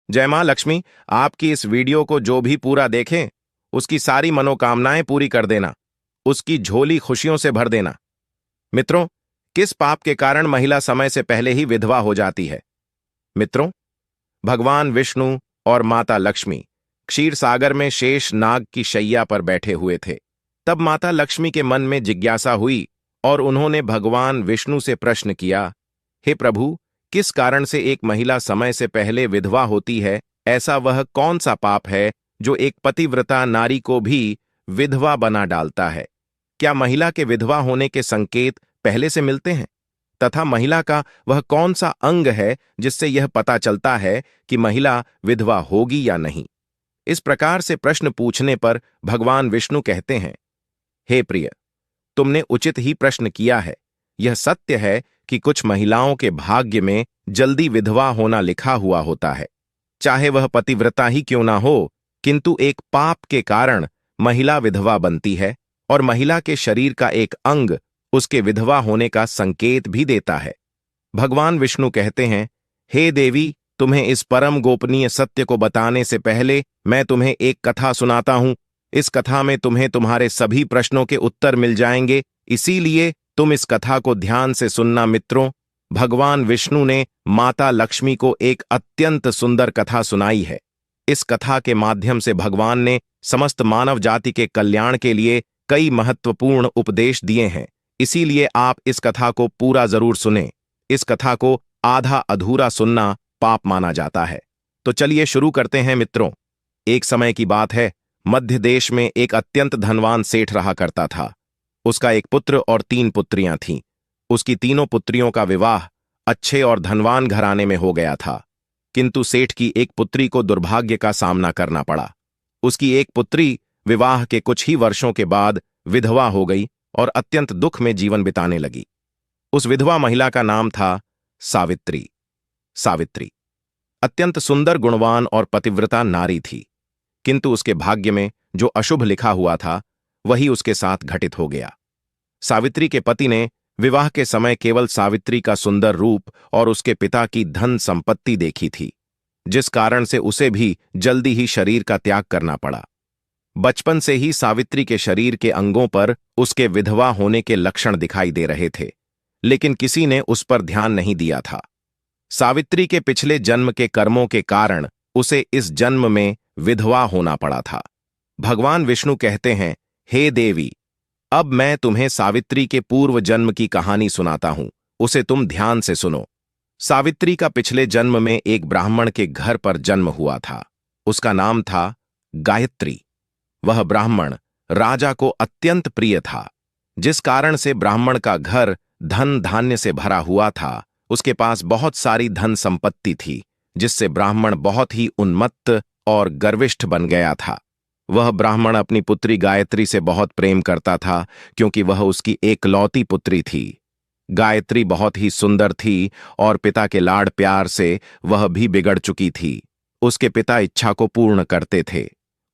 जय मां लक्ष्मी। आपकी इस वीडियो को जो भी पूरा देखें उसकी सारी मनोकामनाएं पूरी कर देना, उसकी झोली खुशियों से भर देना। मित्रों, किस पाप के कारण महिला समय से पहले ही विधवा हो जाती है? मित्रों, भगवान विष्णु और माता लक्ष्मी क्षीर सागर में शेष नाग की शैया पर बैठे हुए थे। तब माता लक्ष्मी के मन में जिज्ञासा हुई और उन्होंने भगवान विष्णु से प्रश्न किया, हे प्रभु, किस कारण से एक महिला समय से पहले विधवा होती है? ऐसा वह कौन सा पाप है जो एक पतिव्रता नारी को भी विधवा बना डालता है? क्या महिला के विधवा होने के संकेत पहले से मिलते हैं? तथा महिला का वह कौन सा अंग है जिससे यह पता चलता है कि महिला विधवा होगी या नहीं? इस प्रकार से प्रश्न पूछने पर भगवान विष्णु कहते हैं, हे प्रिय, तुमने उचित ही प्रश्न किया है। यह सत्य है कि कुछ महिलाओं के भाग्य में जल्दी विधवा होना लिखा हुआ होता है, चाहे वह पतिव्रता ही क्यों ना हो, किंतु एक पाप के कारण महिला विधवा बनती है और महिला के शरीर का एक अंग उसके विधवा होने का संकेत भी देता है। भगवान विष्णु कहते हैं, हे देवी, तुम्हें इस परम गोपनीय सत्य को बताने से पहले मैं तुम्हें एक कथा सुनाता हूं। इस कथा में तुम्हें तुम्हारे सभी प्रश्नों के उत्तर मिल जाएंगे, इसीलिए तुम इस कथा को ध्यान से सुनना। मित्रों, भगवान विष्णु ने माता लक्ष्मी को एक अत्यंत सुंदर कथा सुनाई है। इस कथा के माध्यम से भगवान ने समस्त मानव जाति के कल्याण के लिए कई महत्वपूर्ण उपदेश दिए हैं, इसीलिए आप इस कथा को पूरा जरूर सुनें। इस कथा को आधा अधूरा सुनना पाप माना जाता है। तो चलिए शुरू करते हैं। मित्रों, एक समय की बात है, मध्य देश में एक अत्यंत धनवान सेठ रहा करता था। उसका एक पुत्र और 3 पुत्रियां थीं। उसकी तीनों पुत्रियों का विवाह अच्छे और धनवान घराने में हो गया था, किंतु सेठ की एक पुत्री को दुर्भाग्य का सामना करना पड़ा। उसकी एक पुत्री विवाह के कुछ ही वर्षों के बाद विधवा हो गई और अत्यंत दुख में जीवन बिताने लगी। उस विधवा महिला का नाम था सावित्री। सावित्री अत्यंत सुंदर, गुणवान और पतिव्रता नारी थी, किंतु उसके भाग्य में जो अशुभ लिखा हुआ था वही उसके साथ घटित हो गया। सावित्री के पति ने विवाह के समय केवल सावित्री का सुंदर रूप और उसके पिता की धन संपत्ति देखी थी, जिस कारण से उसे भी जल्दी ही शरीर का त्याग करना पड़ा। बचपन से ही सावित्री के शरीर के अंगों पर उसके विधवा होने के लक्षण दिखाई दे रहे थे, लेकिन किसी ने उस पर ध्यान नहीं दिया था। सावित्री के पिछले जन्म के कर्मों के कारण उसे इस जन्म में विधवा होना पड़ा था। भगवान विष्णु कहते हैं, हे देवी, अब मैं तुम्हें सावित्री के पूर्व जन्म की कहानी सुनाता हूं, उसे तुम ध्यान से सुनो। सावित्री का पिछले जन्म में एक ब्राह्मण के घर पर जन्म हुआ था। उसका नाम था गायत्री। वह ब्राह्मण राजा को अत्यंत प्रिय था, जिस कारण से ब्राह्मण का घर धन धान्य से भरा हुआ था। उसके पास बहुत सारी धन संपत्ति थी, जिससे ब्राह्मण बहुत ही उन्मत्त और गर्विष्ठ बन गया था। वह ब्राह्मण अपनी पुत्री गायत्री से बहुत प्रेम करता था, क्योंकि वह उसकी एकलौती पुत्री थी। गायत्री बहुत ही सुंदर थी और पिता के लाड़ प्यार से वह भी बिगड़ चुकी थी। उसके पिता इच्छा को पूर्ण करते थे,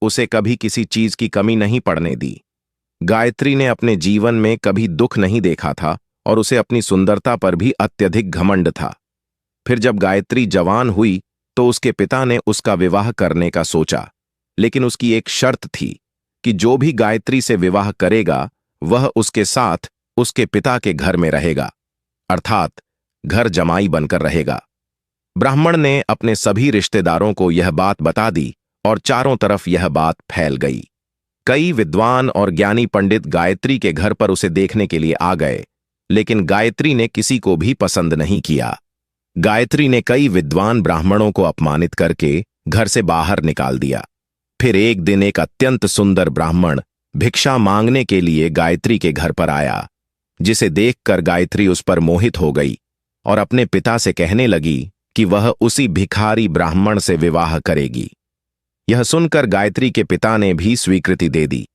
उसे कभी किसी चीज की कमी नहीं पड़ने दी। गायत्री ने अपने जीवन में कभी दुख नहीं देखा था और उसे अपनी सुंदरता पर भी अत्यधिक घमंड था। फिर जब गायत्री जवान हुई तो उसके पिता ने उसका विवाह करने का सोचा, लेकिन उसकी एक शर्त थी कि जो भी गायत्री से विवाह करेगा वह उसके साथ उसके पिता के घर में रहेगा, अर्थात घर जमाई बनकर रहेगा। ब्राह्मण ने अपने सभी रिश्तेदारों को यह बात बता दी और चारों तरफ यह बात फैल गई। कई विद्वान और ज्ञानी पंडित गायत्री के घर पर उसे देखने के लिए आ गए, लेकिन गायत्री ने किसी को भी पसंद नहीं किया। गायत्री ने कई विद्वान ब्राह्मणों को अपमानित करके घर से बाहर निकाल दिया। फिर एक दिन एक अत्यंत सुंदर ब्राह्मण भिक्षा मांगने के लिए गायत्री के घर पर आया, जिसे देखकर गायत्री उस पर मोहित हो गई और अपने पिता से कहने लगी कि वह उसी भिखारी ब्राह्मण से विवाह करेगी। यह सुनकर गायत्री के पिता ने भी स्वीकृति दे दी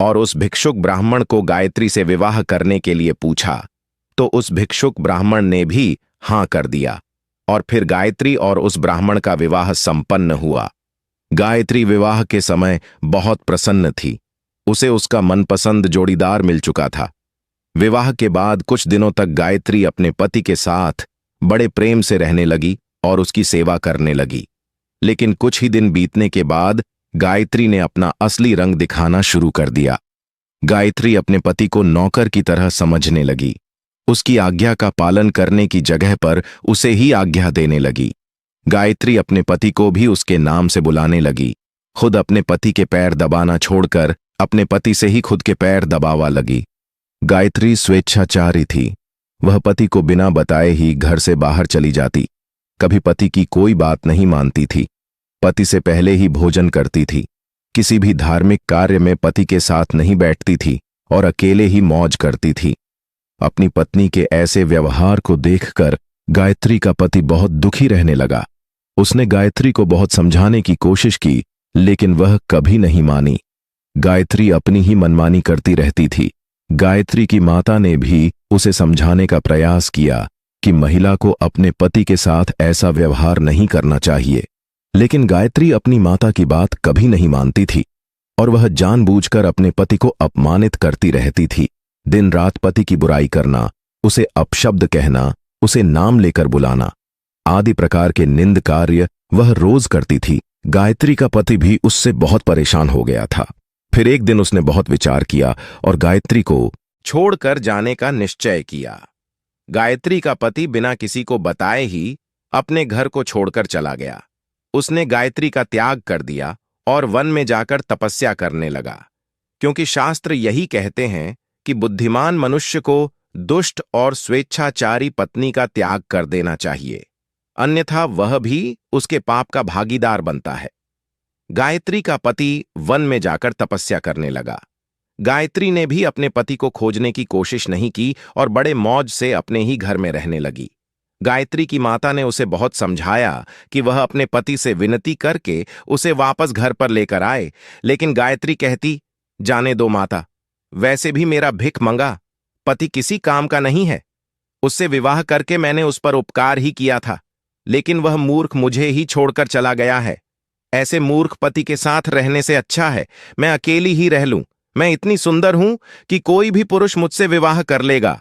और उस भिक्षुक ब्राह्मण को गायत्री से विवाह करने के लिए पूछा, तो उस भिक्षुक ब्राह्मण ने भी हां कर दिया और फिर गायत्री और उस ब्राह्मण का विवाह संपन्न हुआ। गायत्री विवाह के समय बहुत प्रसन्न थी, उसे उसका मनपसंद जोड़ीदार मिल चुका था। विवाह के बाद कुछ दिनों तक गायत्री अपने पति के साथ बड़े प्रेम से रहने लगी और उसकी सेवा करने लगी। लेकिन कुछ ही दिन बीतने के बाद गायत्री ने अपना असली रंग दिखाना शुरू कर दिया। गायत्री अपने पति को नौकर की तरह समझने लगी। उसकी आज्ञा का पालन करने की जगह पर उसे ही आज्ञा देने लगी। गायत्री अपने पति को भी उसके नाम से बुलाने लगी। खुद अपने पति के पैर दबाना छोड़कर अपने पति से ही खुद के पैर दबावा लगी। गायत्री स्वेच्छाचारी थी। वह पति को बिना बताए ही घर से बाहर चली जाती। कभी पति की कोई बात नहीं मानती थी। पति से पहले ही भोजन करती थी। किसी भी धार्मिक कार्य में पति के साथ नहीं बैठती थी और अकेले ही मौज करती थी। अपनी पत्नी के ऐसे व्यवहार को देखकर गायत्री का पति बहुत दुखी रहने लगा। उसने गायत्री को बहुत समझाने की कोशिश की, लेकिन वह कभी नहीं मानी। गायत्री अपनी ही मनमानी करती रहती थी। गायत्री की माता ने भी उसे समझाने का प्रयास किया कि महिला को अपने पति के साथ ऐसा व्यवहार नहीं करना चाहिए, लेकिन गायत्री अपनी माता की बात कभी नहीं मानती थी और वह जानबूझकर अपने पति को अपमानित करती रहती थी। दिन रात पति की बुराई करना, उसे अपशब्द कहना, उसे नाम लेकर बुलाना आदि प्रकार के निंद कार्य वह रोज करती थी। गायत्री का पति भी उससे बहुत परेशान हो गया था। फिर एक दिन उसने बहुत विचार किया और गायत्री को छोड़कर जाने का निश्चय किया। गायत्री का पति बिना किसी को बताए ही अपने घर को छोड़कर चला गया। उसने गायत्री का त्याग कर दिया और वन में जाकर तपस्या करने लगा, क्योंकि शास्त्र यही कहते हैं कि बुद्धिमान मनुष्य को दुष्ट और स्वेच्छाचारी पत्नी का त्याग कर देना चाहिए, अन्यथा वह भी उसके पाप का भागीदार बनता है। गायत्री का पति वन में जाकर तपस्या करने लगा। गायत्री ने भी अपने पति को खोजने की कोशिश नहीं की और बड़े मौज से अपने ही घर में रहने लगी। गायत्री की माता ने उसे बहुत समझाया कि वह अपने पति से विनती करके उसे वापस घर पर लेकर आए, लेकिन गायत्री कहती, जाने दो माता, वैसे भी मेरा भिख मंगा पति किसी काम का नहीं है। उससे विवाह करके मैंने उस पर उपकार ही किया था, लेकिन वह मूर्ख मुझे ही छोड़कर चला गया है। ऐसे मूर्ख पति के साथ रहने से अच्छा है मैं अकेली ही रह लूं। मैं इतनी सुंदर हूं कि कोई भी पुरुष मुझसे विवाह कर लेगा।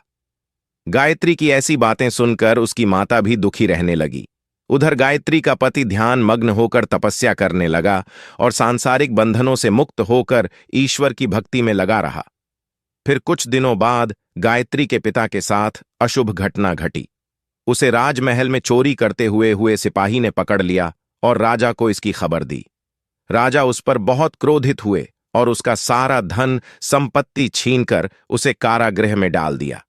गायत्री की ऐसी बातें सुनकर उसकी माता भी दुखी रहने लगी। उधर गायत्री का पति ध्यान मग्न होकर तपस्या करने लगा और सांसारिक बंधनों से मुक्त होकर ईश्वर की भक्ति में लगा रहा। फिर कुछ दिनों बाद गायत्री के पिता के साथ अशुभ घटना घटी। उसे राजमहल में चोरी करते हुए सिपाही ने पकड़ लिया और राजा को इसकी खबर दी। राजा उस पर बहुत क्रोधित हुए और उसका सारा धन संपत्ति छीनकर उसे कारागृह में डाल दिया।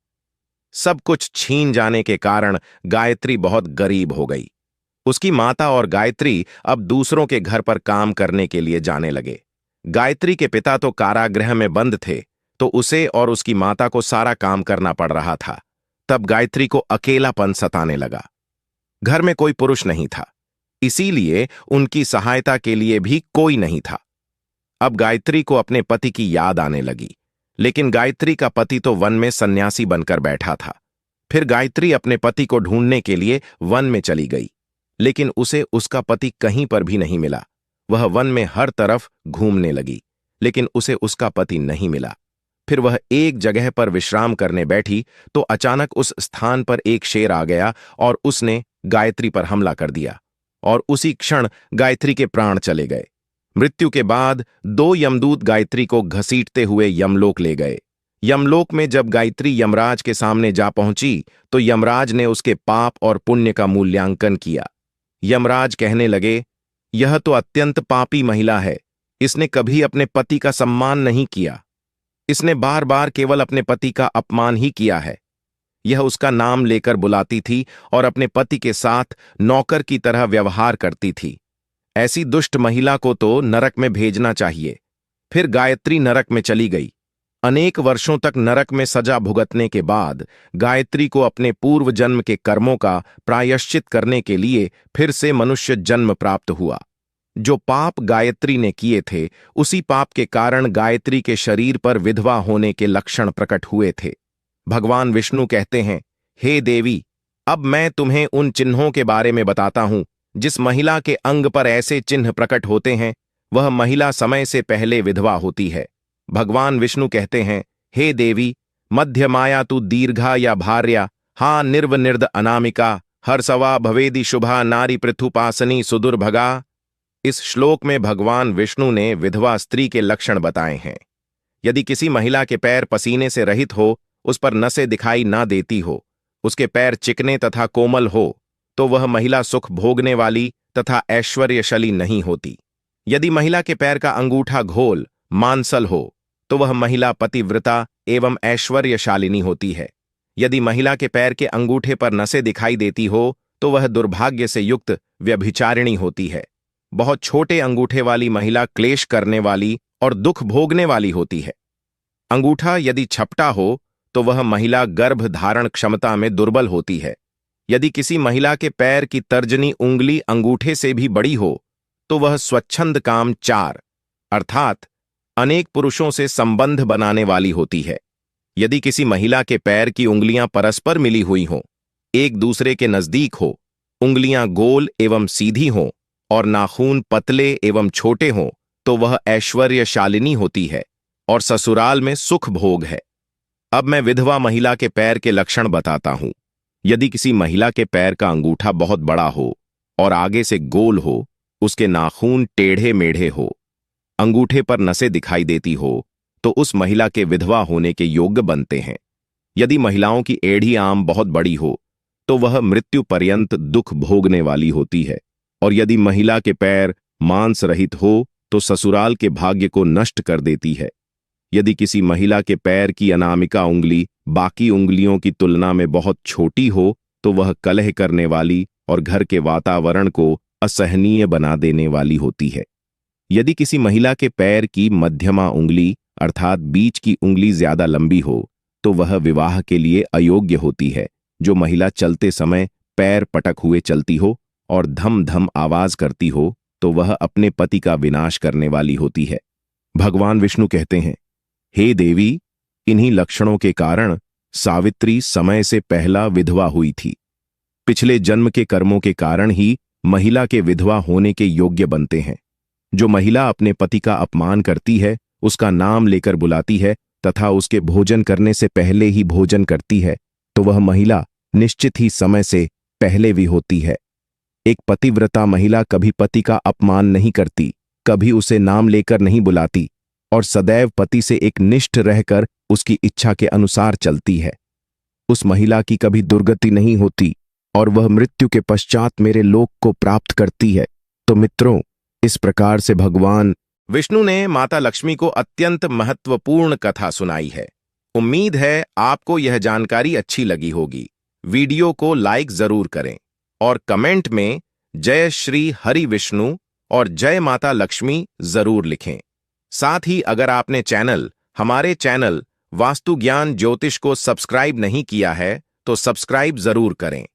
सब कुछ छीन जाने के कारण गायत्री बहुत गरीब हो गई। उसकी माता और गायत्री अब दूसरों के घर पर काम करने के लिए जाने लगे। गायत्री के पिता तो कारागृह में बंद थे, तो उसे और उसकी माता को सारा काम करना पड़ रहा था। तब गायत्री को अकेलापन सताने लगा। घर में कोई पुरुष नहीं था, इसीलिए उनकी सहायता के लिए भी कोई नहीं था। अब गायत्री को अपने पति की याद आने लगी, लेकिन गायत्री का पति तो वन में सन्यासी बनकर बैठा था। फिर गायत्री अपने पति को ढूंढने के लिए वन में चली गई, लेकिन उसे उसका पति कहीं पर भी नहीं मिला। वह वन में हर तरफ घूमने लगी, लेकिन उसे उसका पति नहीं मिला। फिर वह एक जगह पर विश्राम करने बैठी तो अचानक उस स्थान पर एक शेर आ गया और उसने गायत्री पर हमला कर दिया और उसी क्षण गायत्री के प्राण चले गए। मृत्यु के बाद 2 यमदूत गायत्री को घसीटते हुए यमलोक ले गए। यमलोक में जब गायत्री यमराज के सामने जा पहुंची तो यमराज ने उसके पाप और पुण्य का मूल्यांकन किया। यमराज कहने लगे, यह तो अत्यंत पापी महिला है। इसने कभी अपने पति का सम्मान नहीं किया। इसने बार बार केवल अपने पति का अपमान ही किया है। यह उसका नाम लेकर बुलाती थी और अपने पति के साथ नौकर की तरह व्यवहार करती थी। ऐसी दुष्ट महिला को तो नरक में भेजना चाहिए। फिर गायत्री नरक में चली गई। अनेक वर्षों तक नरक में सजा भुगतने के बाद गायत्री को अपने पूर्व जन्म के कर्मों का प्रायश्चित करने के लिए फिर से मनुष्य जन्म प्राप्त हुआ। जो पाप गायत्री ने किए थे, उसी पाप के कारण गायत्री के शरीर पर विधवा होने के लक्षण प्रकट हुए थे। भगवान विष्णु कहते हैं, हे देवी, अब मैं तुम्हें उन चिन्हों के बारे में बताता हूं। जिस महिला के अंग पर ऐसे चिन्ह प्रकट होते हैं, वह महिला समय से पहले विधवा होती है। भगवान विष्णु कहते हैं, हे देवी, मध्य माया तु दीर्घा या भार्या, हा निर्व निर्द अनामिका, हर्षवा भवेदि शुभा नारी पृथुपासनी सुदुर्भगा। इस श्लोक में भगवान विष्णु ने विधवा स्त्री के लक्षण बताए हैं। यदि किसी महिला के पैर पसीने से रहित हो, उस पर नसें दिखाई ना देती हो, उसके पैर चिकने तथा कोमल हो, तो वह महिला सुख भोगने वाली तथा ऐश्वर्यशाली नहीं होती। यदि महिला के पैर का अंगूठा घोल मांसल हो, तो वह महिला पतिव्रता एवं ऐश्वर्यशालिनी होती है। यदि महिला के पैर के अंगूठे पर नसें दिखाई देती हो, तो वह दुर्भाग्य से युक्त व्यभिचारिणी होती है। बहुत छोटे अंगूठे वाली महिला क्लेश करने वाली और दुख भोगने वाली होती है। अंगूठा यदि छपटा हो, तो वह महिला गर्भ धारण क्षमता में दुर्बल होती है। यदि किसी महिला के पैर की तर्जनी उंगली अंगूठे से भी बड़ी हो, तो वह स्वच्छंद काम चार अर्थात अनेक पुरुषों से संबंध बनाने वाली होती है। यदि किसी महिला के पैर की उंगलियां परस्पर मिली हुई हों, एक दूसरे के नजदीक हो, उंगलियां गोल एवं सीधी हों और नाखून पतले एवं छोटे हों, तो वह ऐश्वर्यशालिनी होती है और ससुराल में सुख भोग है। अब मैं विधवा महिला के पैर के लक्षण बताता हूं। यदि किसी महिला के पैर का अंगूठा बहुत बड़ा हो और आगे से गोल हो, उसके नाखून टेढ़े मेढ़े हो, अंगूठे पर नसें दिखाई देती हो, तो उस महिला के विधवा होने के योग्य बनते हैं। यदि महिलाओं की एड़ी आम बहुत बड़ी हो, तो वह मृत्यु पर्यंत दुख भोगने वाली होती है। और यदि महिला के पैर मांस रहित हो, तो ससुराल के भाग्य को नष्ट कर देती है। यदि किसी महिला के पैर की अनामिका उंगली बाकी उंगलियों की तुलना में बहुत छोटी हो, तो वह कलह करने वाली और घर के वातावरण को असहनीय बना देने वाली होती है। यदि किसी महिला के पैर की मध्यमा उंगली अर्थात बीच की उंगली ज्यादा लंबी हो, तो वह विवाह के लिए अयोग्य होती है। जो महिला चलते समय पैर पटक हुए चलती हो और धम धम आवाज करती हो, तो वह अपने पति का विनाश करने वाली होती है। भगवान विष्णु कहते हैं, हे देवी, इन्हीं लक्षणों के कारण सावित्री समय से पहला विधवा हुई थी। पिछले जन्म के कर्मों के कारण ही महिला के विधवा होने के योग्य बनते हैं। जो महिला अपने पति का अपमान करती है, उसका नाम लेकर बुलाती है तथा उसके भोजन करने से पहले ही भोजन करती है, तो वह महिला निश्चित ही समय से पहले भी होती है। एक पतिव्रता महिला कभी पति का अपमान नहीं करती, कभी उसे नाम लेकर नहीं बुलाती और सदैव पति से एक निष्ठ रहकर उसकी इच्छा के अनुसार चलती है। उस महिला की कभी दुर्गति नहीं होती और वह मृत्यु के पश्चात मेरे लोक को प्राप्त करती है। तो मित्रों, इस प्रकार से भगवान विष्णु ने माता लक्ष्मी को अत्यंत महत्वपूर्ण कथा सुनाई है। उम्मीद है आपको यह जानकारी अच्छी लगी होगी। वीडियो को लाइक जरूर करें और कमेंट में जय श्री हरि विष्णु और जय माता लक्ष्मी जरूर लिखें। साथ ही अगर आपने हमारे चैनल वास्तु ज्ञान ज्योतिष को सब्सक्राइब नहीं किया है, तो सब्सक्राइब जरूर करें।